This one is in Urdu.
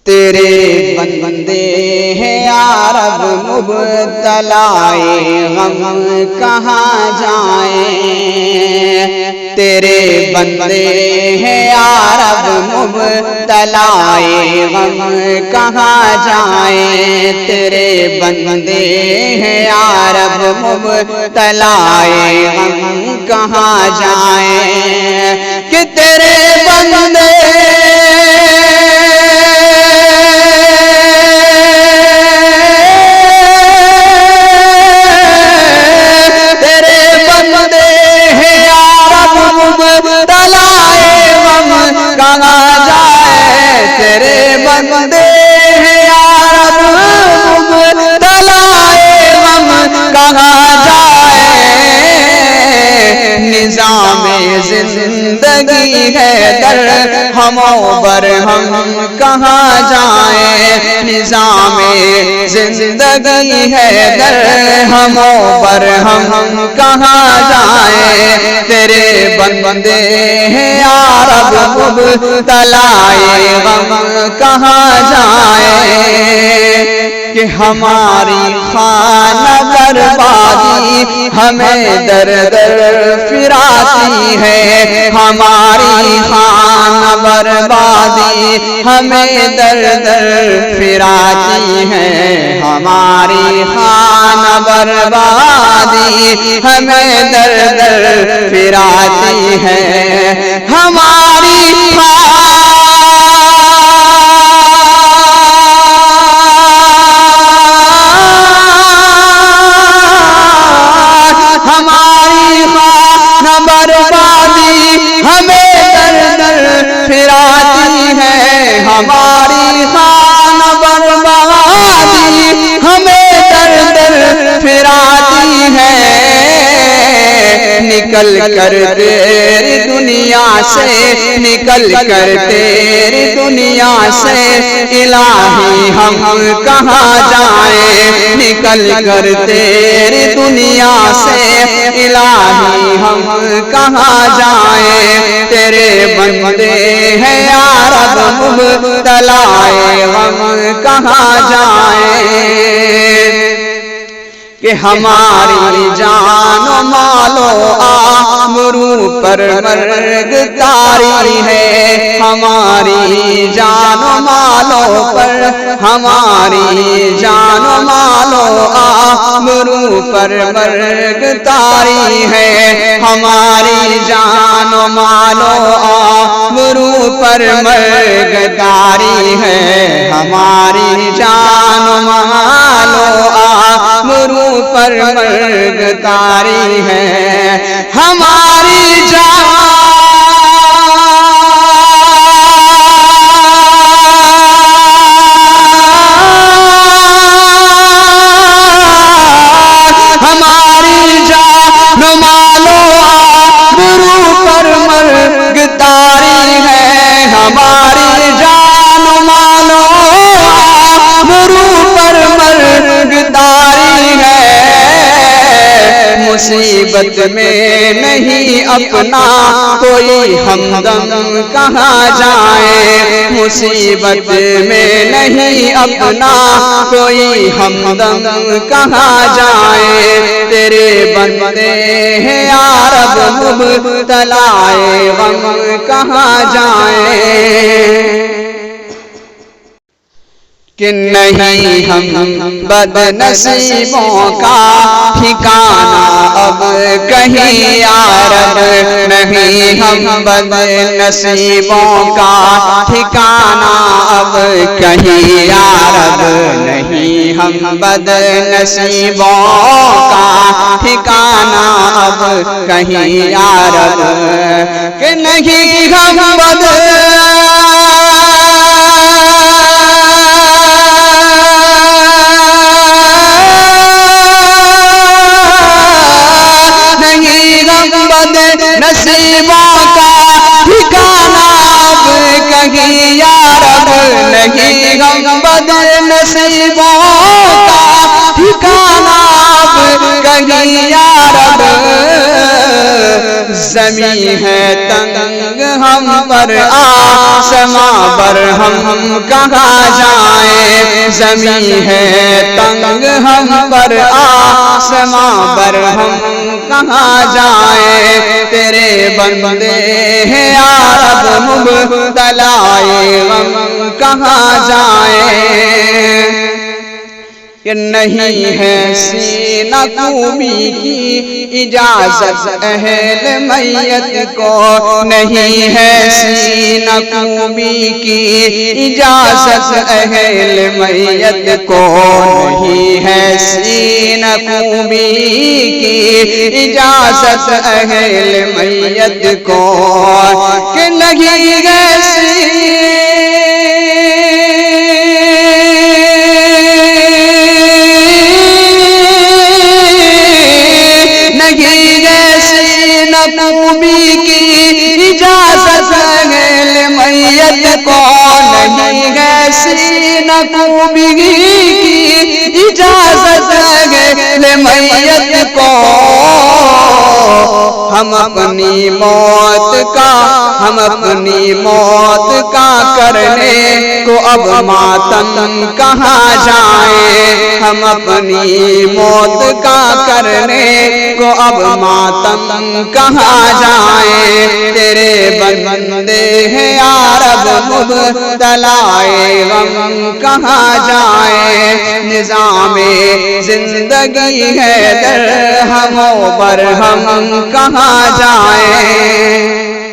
تیرے بندے ہیں عرب مبتلائے غم کہاں جائیں، تیرے بندے ہیں عرب مبتلائے غم کہاں جائیں، تیرے بندے ہیں عرب مبتلائے غم کہاں جائیں، کہ تیرے بندے زندگی ہے در ہموں پر ہم کہاں جائیں، نظام زندگی ہے در ہموں پر ہم کہاں جائیں، تیرے بندے ہیں عرب مبتلائے غم کہاں جائیں، کہ ہماری خانہ بربادی ہمیں در در پھراتی ہے، ہماری خانہ بربادی ہمیں در در پھراتی ہے، ہماری خانہ بربادی ہمیں در در پھراتی ہے، ہماری ہماری خانہ بربادی ہمیں در در پھراتی ہے، نکل کر تیری دنیا سے، نکل کر تیری دنیا سے الہی ہم کہاں جائیں، نکل کر تیری دنیا سے الہی ہم کہاں جائیں، تیرے بندے ہیں عرب مبتلائے غم کہاں جائیں، کہ ہماری جان و مال و آبرو پر مرگ تاری ہے، ہماری جان و مالوں پر، ہماری جان و مال و آبرو پر مرگ تاری ہے، ہماری جان و مال و آبرو پر مرگ تاری ہے، ہماری جان و مال و آبرو پر مرگ تاری ہے، ہماری مصیبت میں نہیں اپنا کوئی ہمدم کہاں جائے، مصیبت میں نہیں اپنا کوئی ہمدم کہاں جائے، تیرے بندے ہیں عرب مبتلائے غم کہاں جائیں، کہ نہیں ہم بد نصیبوں کا ٹھکانہ اب کہیں عرب، نہیں ہم بد نصیبوں کا ٹھکانہ اب کہیں عرب، نہیں ہم بد نصیبوں کا ٹھکانہ اب کہیں عرب، کہ نہیں ہم بد نصیبوں کا ٹھکانہ اب کہیں عرب، نہیں ہم بد نصیبوں کا ٹھکانہ اب کہیں عرب، زمین ہے تنگ ہم پر آسماں پر ہم کہاں جائیں زمین ہے تنگ ہم پر آسماں پر ہم کہاں جائیں تیرے بندے ہیں یا رب مبتلا غم کہاں جائیں کہ نہیں ہے سینہ کوبی کی اجازت اہل میت کو نہیں ہے سینہ کوبی کی اجازت اہل میت کو نہیں ہے سینہ کوبی کی اجازت اہل میت کو کہ لگی کوبی کی اجازت اہل میت کو نہیں ہے سینہ کوبی کی اجازت اہل میت کو ہم اپنی موت کا کرنے کو اب ماتم کہاں جائیں ہم اپنی موت کا کرنے کو اب ماتم کہاں جائیں تیرے بندے ہیں یا رب مبتلا غم کہاں جائیں نظام زندگی ہے در ہموں پر ہم کہاں جائیں